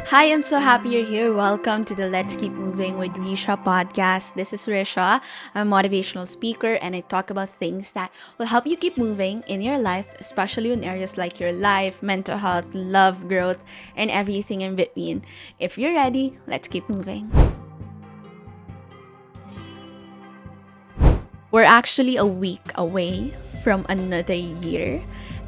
Hi, I'm so happy you're here. Welcome to the Let's Keep Moving with Risha podcast. This is Risha. I'm a motivational speaker and I talk about things that will help you keep moving in your life, especially in areas like your life, mental health, love, growth, and everything in between. If you're ready, let's keep moving. We're actually a week away from another year,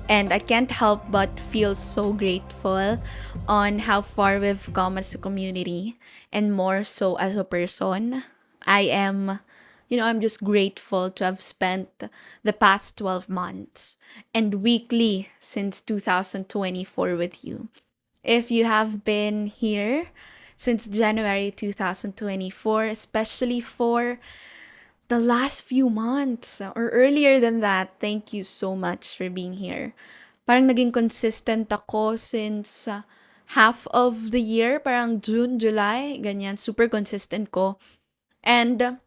and I can't help but feel so grateful on how far we've come as a community and more so as a person. I am, I'm just grateful to have spent the past 12 months and weekly since 2024 with you. If you have been here since January 2024, especially for the last few months or earlier than that, thank you so much for being here. Parang naging consistent ako since half of the year, parang June, July, ganyan, super consistent ko. And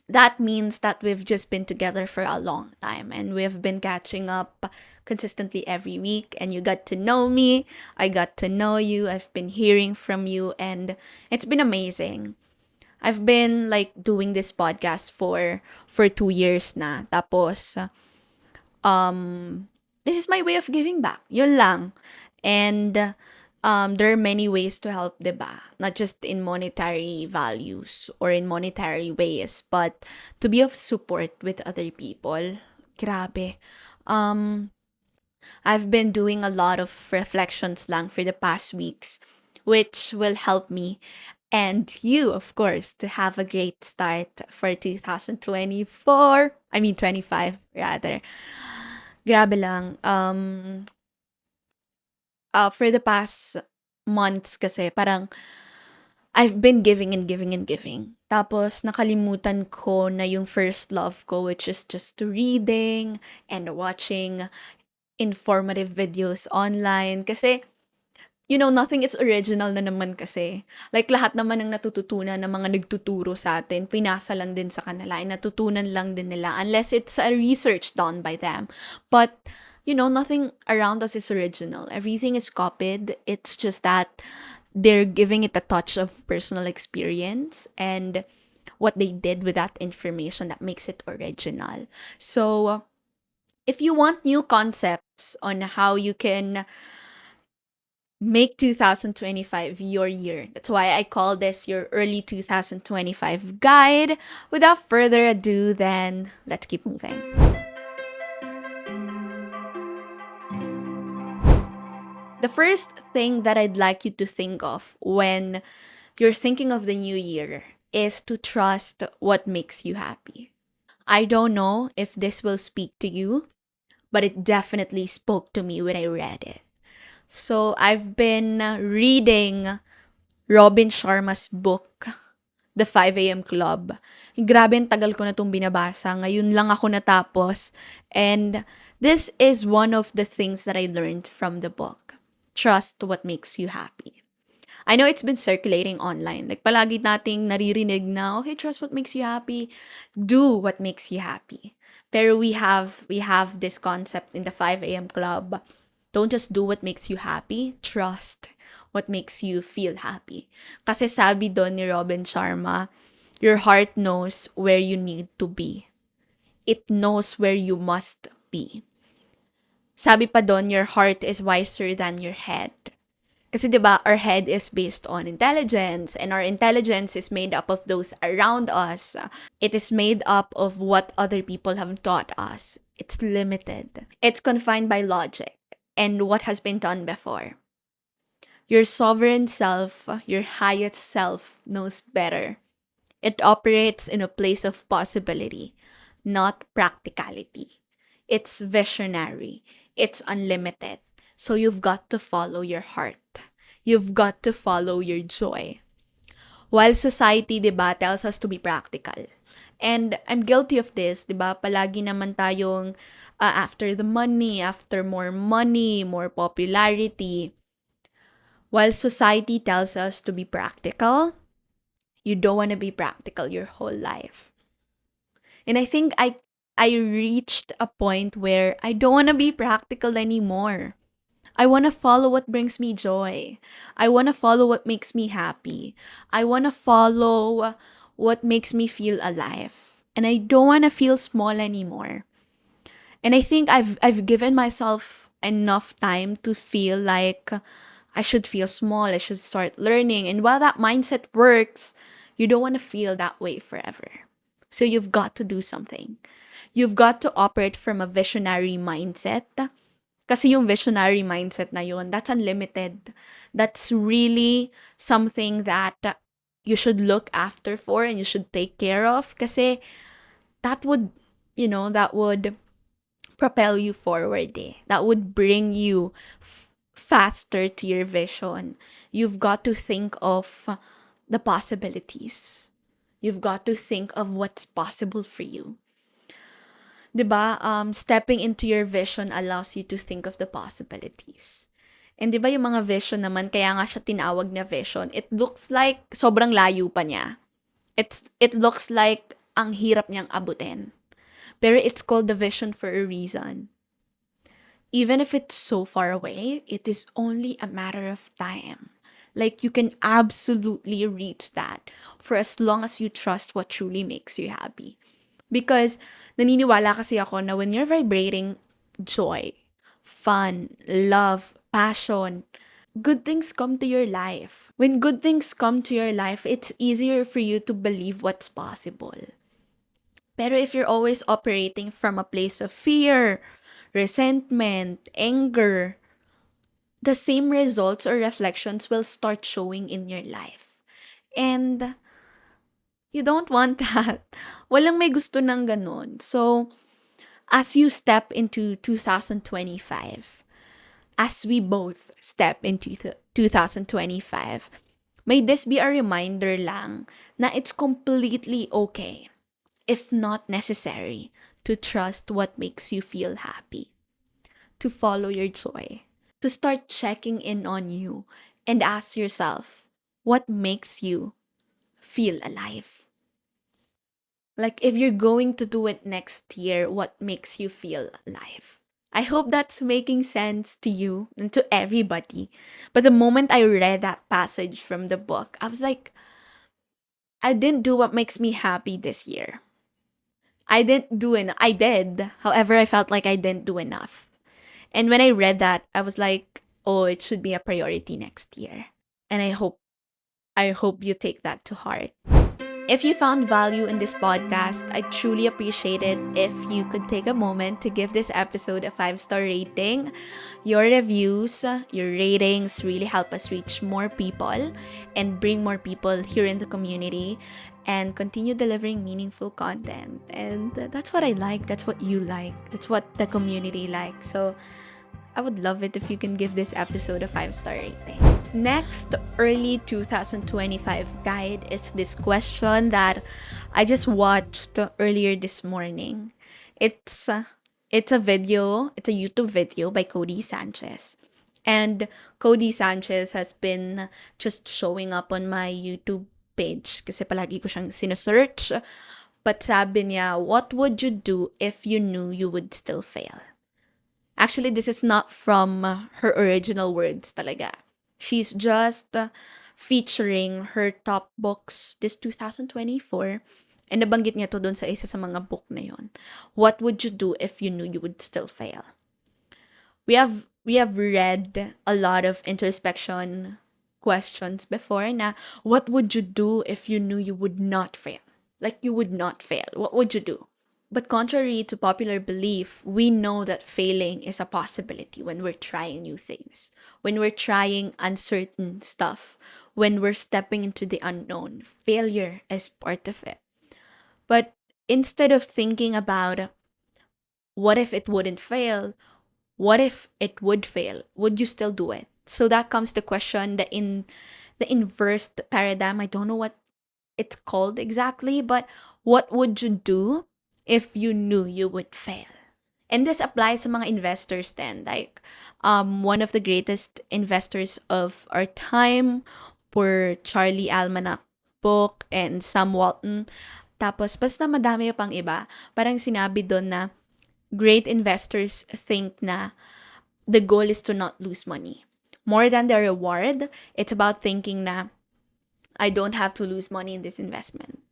that means that we've just been together for a long time and we've been catching up consistently every week, and you got to know me, I got to know you, I've been hearing from you, and it's been amazing. I've been like doing this podcast for 2 years na. Tapos this is my way of giving back. Yun lang. And there are many ways to help, 'di ba? Not just in monetary values or in monetary ways, but to be of support with other people. Grabe. Um I've been doing a lot of reflections lang for the past weeks, which will help me and you, of course, to have a great start for 2024. I mean, 25, rather. Grabe lang. For the past months kasi, parang I've been giving and giving and giving. Tapos, nakalimutan ko na yung first love ko, which is just reading and watching informative videos online. Kasi, nothing is original na naman kasi. Like, lahat naman ng natututunan ng mga nagtuturo sa atin, pinasa lang din sa kanila, ay natutunan lang din nila, unless it's a research done by them. But, nothing around us is original. Everything is copied. It's just that they're giving it a touch of personal experience and what they did with that information that makes it original. So, if you want new concepts on how you can make 2025 your year. That's why I call this your early 2025 guide. Without further ado, then let's keep moving. The first thing that I'd like you to think of when you're thinking of the new year is to trust what makes you happy. I don't know if this will speak to you, but it definitely spoke to me when I read it. So I've been reading Robin Sharma's book, The 5 a.m. Club. Grabe, ang tagal ko na itong binabasa. Ngayon lang ako natapos. And this is one of the things that I learned from the book. Trust what makes you happy. I know it's been circulating online. Like, palagi nating naririnig na, okay, trust what makes you happy. Do what makes you happy. Pero we have this concept in the 5 a.m. Club. Don't just do what makes you happy. Trust what makes you feel happy. Kasi sabi doon ni Robin Sharma, your heart knows where you need to be. It knows where you must be. Sabi pa doon, your heart is wiser than your head. Kasi 'di ba, our head is based on intelligence and our intelligence is made up of those around us. It is made up of what other people have taught us. It's limited. It's confined by logic and what has been done before. Your sovereign self, your highest self knows better. It operates in a place of possibility, not practicality. It's visionary. It's unlimited. So you've got to follow your heart. You've got to follow your joy. While society, di ba, tells us to be practical. And I'm guilty of this, di ba? Palagi naman tayong after the money, after money, more popularity. While society tells us to be practical, you don't want to be practical your whole life. And I think I reached a point where I don't want to be practical anymore. I want to follow what brings me joy. I want to follow what makes me happy. I want to follow what makes me feel alive. And I don't want to feel small anymore. And I think I've given myself enough time to feel like I should feel small, I should start learning. And while that mindset works, you don't want to feel that way forever. So you've got to do something. You've got to operate from a visionary mindset. Kasi yung visionary mindset na yun, that's unlimited. That's really something that you should look after for and you should take care of. Kasi that would, that would propel you forward eh. That would bring you faster to your vision. You've got to think of the possibilities. You've got to think of what's possible for you. 'Di ba? Stepping into your vision allows you to think of the possibilities. And 'di ba yung mga vision naman, kaya nga siya tinawag na vision. It looks like sobrang layo pa niya. It looks like ang hirap niyang abutin. Pero it's called the vision for a reason. Even if it's so far away, it is only a matter of time. Like you can absolutely reach that for as long as you trust what truly makes you happy. Because naniniwala kasi ako na when you're vibrating joy, fun, love, passion, good things come to your life. When good things come to your life, it's easier for you to believe what's possible. Pero if you're always operating from a place of fear, resentment, anger, the same results or reflections will start showing in your life. And you don't want that. Walang may gusto ng ganun. So, as you step into 2025, as we both step into 2025, may this be a reminder lang na it's completely okay, if not necessary, to trust what makes you feel happy, to follow your joy, to start checking in on you and ask yourself, what makes you feel alive? Like if you're going to do it next year, what makes you feel alive? I hope that's making sense to you and to everybody. But the moment I read that passage from the book, I was like, I didn't do what makes me happy this year. I didn't do enough. I did. However, I felt like I didn't do enough. And when I read that, I was like, oh, it should be a priority next year. And I hope you take that to heart. If you found value in this podcast, I truly appreciate it if you could take a moment to give this episode a 5-star rating. Your reviews, your ratings really help us reach more people and bring more people here in the community and continue delivering meaningful content. And that's what I like. That's what you like. That's what the community likes. So I would love it if you can give this episode a 5-star rating. Next, early 2025 guide is this question that I just watched earlier this morning. It's a video, it's a YouTube video by Cody Sanchez. And Cody Sanchez has been just showing up on my YouTube page kasi palagi ko siyang sinesearch. But sabi niya, what would you do if you knew you would still fail? Actually, this is not from her original words talaga. She's just featuring her top books this 2024. And nabanggit niya to dun sa isa sa mga book na yon. What would you do if you knew you would still fail? We have read a lot of introspection questions before na what would you do if you knew you would not fail? Like you would not fail. What would you do? But contrary to popular belief, we know that failing is a possibility when we're trying new things, when we're trying uncertain stuff, when we're stepping into the unknown. Failure is part of it. But instead of thinking about what if it wouldn't fail, what if it would fail? Would you still do it? So that comes the question, the inverse paradigm. I don't know what it's called exactly, but what would you do if you knew you would fail? And this applies to mga investors then. Like, one of the greatest investors of our time were Charlie Almanac book and Sam Walton. Tapos, basta madami pang iba. Parang sinabi doon na great investors think na the goal is to not lose money. More than the reward, it's about thinking na I don't have to lose money in this investment.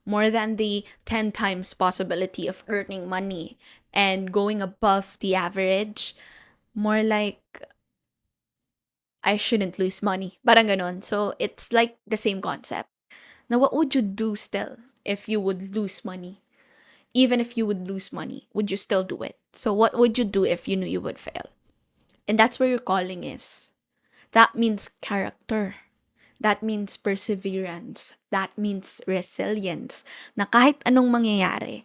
More than the 10 times possibility of earning money and going above the average, more like I shouldn't lose money. Parang ganon. So it's like the same concept. Now, what would you do still if you would lose money? Even if you would lose money, would you still do it? So what would you do if you knew you would fail? And that's where your calling is. That means character. That means perseverance. That means resilience. Na kahit anong mangyayari,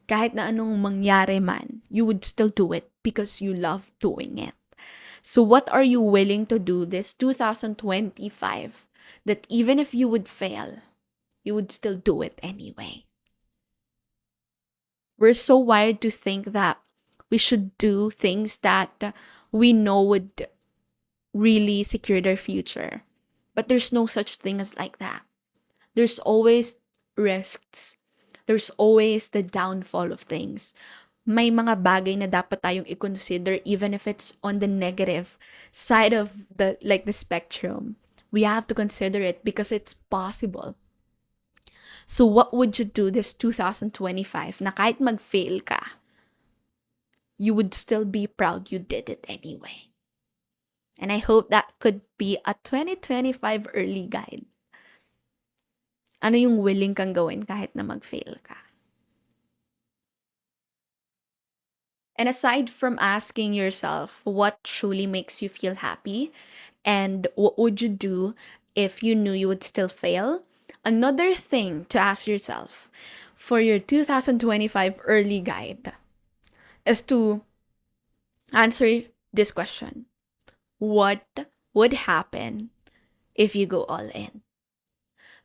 kahit na anong mangyari man, you would still do it because you love doing it. So what are you willing to do this 2025 that even if you would fail, you would still do it anyway? We're so wired to think that we should do things that we know would really secure their future. But there's no such thing as like that. There's always risks. There's always the downfall of things. May mga bagay na dapat tayong i-consider even if it's on the negative side of the spectrum. We have to consider it because it's possible. So what would you do this 2025 na kahit mag-fail ka, you would still be proud you did it anyway? And I hope that could be a 2025 early guide. Ano yung willing kang gawin kahit na mag-fail ka? And aside from asking yourself what truly makes you feel happy and what would you do if you knew you would still fail, another thing to ask yourself for your 2025 early guide is to answer this question. What would happen if you go all in?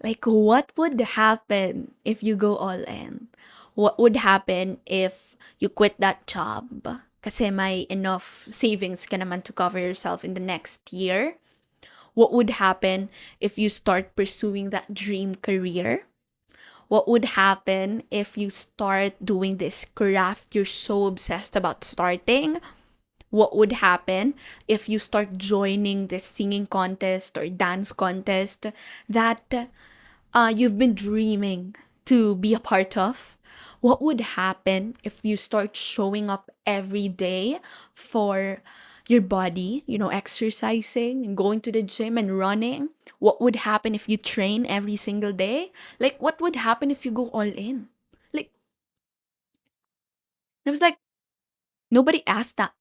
Like, what would happen if you go all in? What would happen if you quit that job? Kasi may enough savings ka naman to cover yourself in the next year. What would happen if you start pursuing that dream career? What would happen if you start doing this craft you're so obsessed about starting? What would happen if you start joining this singing contest or dance contest that you've been dreaming to be a part of? What would happen if you start showing up every day for your body, exercising and going to the gym and running? What would happen if you train every single day? Like, what would happen if you go all in? Like, it was like, nobody asked that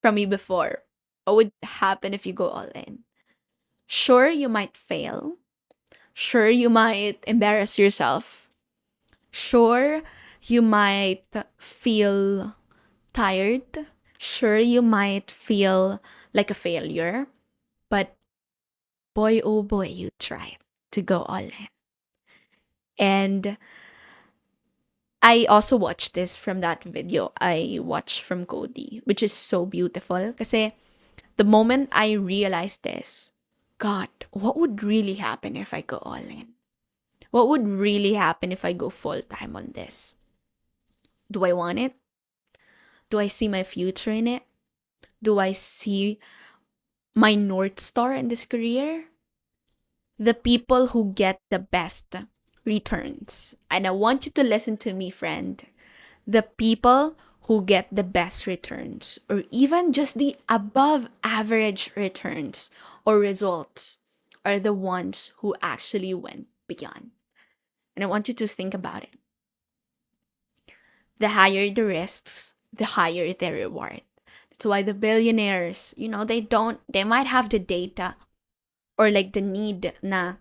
from me before. What would happen if you go all in? Sure, you might fail. Sure, you might embarrass yourself. Sure, you might feel tired. Sure, you might feel like a failure. But boy, oh boy, you tried to go all in. And I also watched this from that video I watched from Cody, which is so beautiful. Kasi the moment I realized this, God, what would really happen if I go all in? What would really happen if I go full time on this? Do I want it? Do I see my future in it? Do I see my North Star in this career? The people who get the best returns. And I want you to listen to me, friend. The people who get the best returns, or even just the above average returns or results, are the ones who actually went beyond. And I want you to think about it. The higher the risks, the higher the reward. That's why the billionaires, they might have the data or like the need na,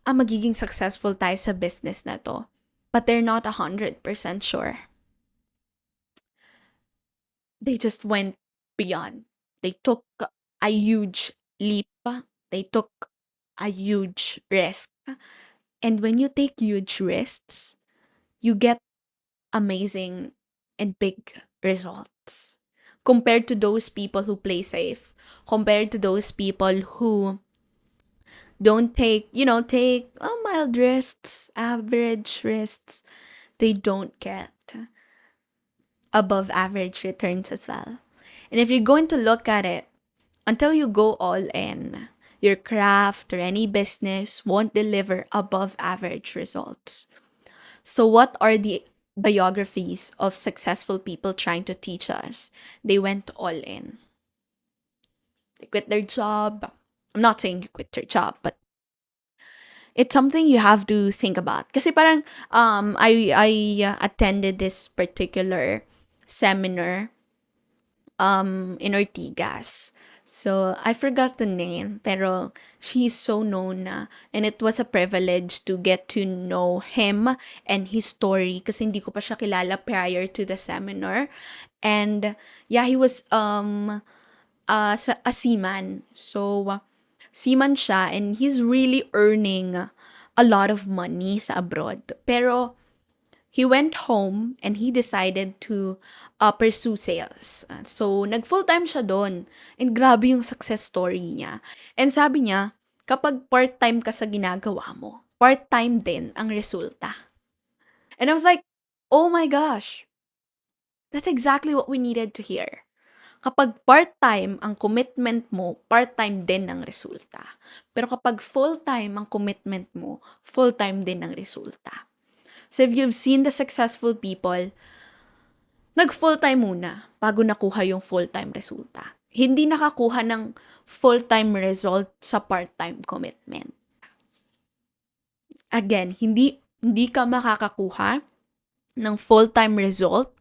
magiging successful tayo sa business na to. But they're not 100% sure. They just went beyond. They took a huge leap. They took a huge risk. And when you take huge risks, you get amazing and big results. Compared to those people who play safe, compared to those people who don't take mild risks, average risks, they don't get above average returns as well. And if you're going to look at it, until you go all in, your craft or any business won't deliver above average results. So, what are the biographies of successful people trying to teach us? They went all in. They quit their job. I'm not saying you quit your job, but it's something you have to think about. Kasi parang I attended this particular seminar in Ortigas. So, I forgot the name, pero she's so known na. And it was a privilege to get to know him and his story kasi hindi ko pa siya kilala prior to the seminar. And yeah, he was a seaman. So, seaman siya and he's really earning a lot of money sa abroad. Pero he went home and he decided to pursue sales. So, nag-full-time siya doon. And grabe yung success story niya. And sabi niya, kapag part-time ka sa ginagawa mo, part-time din ang resulta. And I was like, oh my gosh, that's exactly what we needed to hear. Kapag part-time ang commitment mo, part-time din ang resulta. Pero kapag full-time ang commitment mo, full-time din ang resulta. So if you've seen the successful people, nag-full-time muna bago nakuha yung full-time resulta. Hindi nakakuha ng full-time result sa part-time commitment. Again, hindi ka makakakuha ng full-time result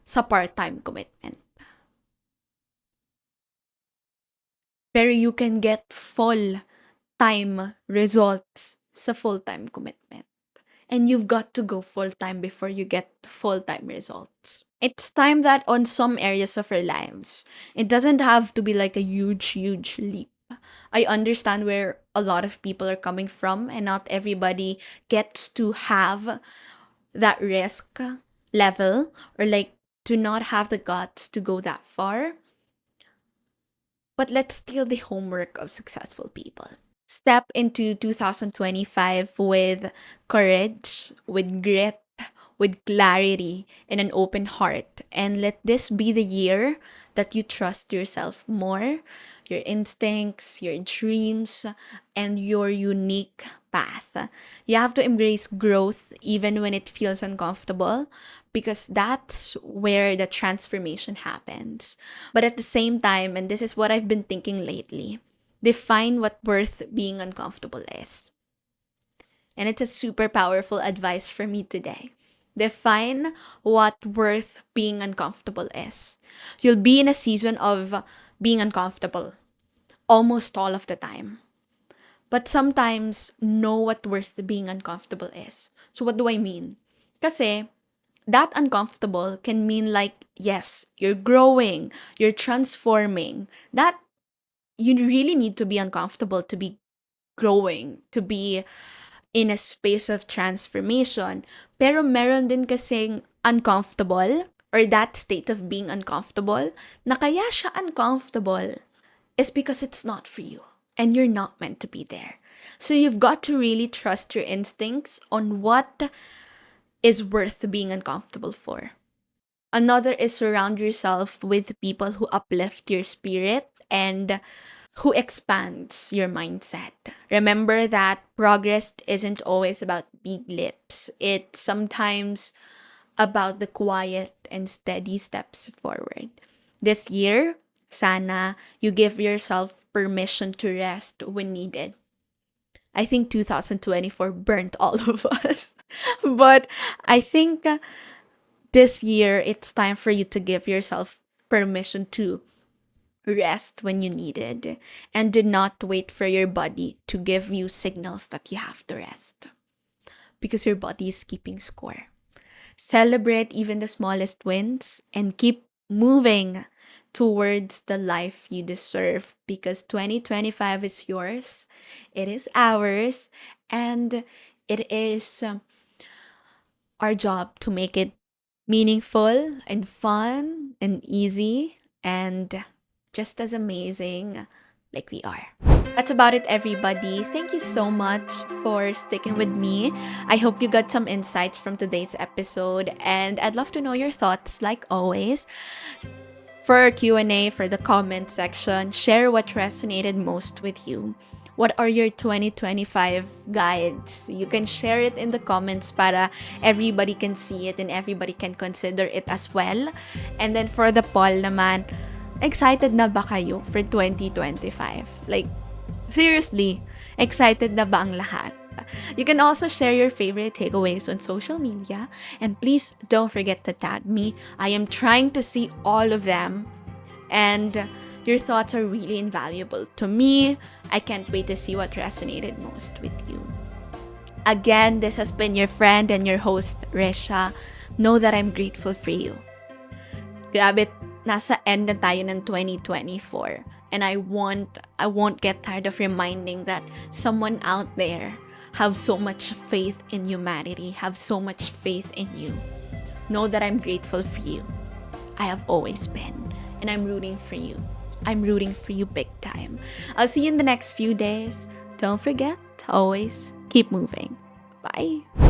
sa part-time commitment. Pero you can get full-time results sa full-time commitment. And you've got to go full-time before you get full-time results. It's time that on some areas of our lives, it doesn't have to be like a huge, huge leap. I understand where a lot of people are coming from, and not everybody gets to have that risk level or like to not have the guts to go that far. But let's steal the homework of successful people. Step into 2025 with courage, with grit, with clarity, and an open heart. And let this be the year that you trust yourself more, your instincts, your dreams, and your unique path. You have to embrace growth even when it feels uncomfortable because that's where the transformation happens. But at the same time, and this is what I've been thinking lately, define what worth being uncomfortable is. And it's a super powerful advice for me today. Define what worth being uncomfortable is. You'll be in a season of being uncomfortable almost all of the time. But sometimes know what worth being uncomfortable is. So what do I mean? Kasi that uncomfortable can mean like, yes, you're growing, you're transforming. That you really need to be uncomfortable to be growing, to be in a space of transformation. Pero meron din kasing uncomfortable or that state of being uncomfortable na kaya siya uncomfortable is because it's not for you and you're not meant to be there. So you've got to really trust your instincts on what is worth being uncomfortable for. Another is surround yourself with people who uplift your spirit and who expands your mindset. Remember that progress isn't always about big leaps. It's sometimes about the quiet and steady steps forward. This year, sana you give yourself permission to rest when needed. I think 2024 burnt all of us. But I think this year it's time for you to give yourself permission to rest when you need it and do not wait for your body to give you signals that you have to rest because your body is keeping score. Celebrate even the smallest wins and keep moving towards the life you deserve because 2025 is yours, it is ours, and it is our job to make it meaningful and fun and easy and just as amazing like we are. That's about it, everybody. Thank you so much for sticking with me. I hope you got some insights from today's episode, and I'd love to know your thoughts like always. For our Q&A, for the comment section, share what resonated most with you. What are your 2025 guides? You can share it in the comments para everybody can see it and everybody can consider it as well. And then for the poll naman, excited na ba kayo for 2025? Like, seriously, excited na ba ang lahat? You can also share your favorite takeaways on social media. And please don't forget to tag me. I am trying to see all of them. And your thoughts are really invaluable to me. I can't wait to see what resonated most with you. Again, this has been your friend and your host, Risha. Know that I'm grateful for you. Grabe, nasa end na tayo ng 2024. And I won't get tired of reminding that someone out there have so much faith in humanity, have so much faith in you. Know that I'm grateful for you. I have always been. And I'm rooting for you. I'm rooting for you big time. I'll see you in the next few days. Don't forget to always keep moving. Bye.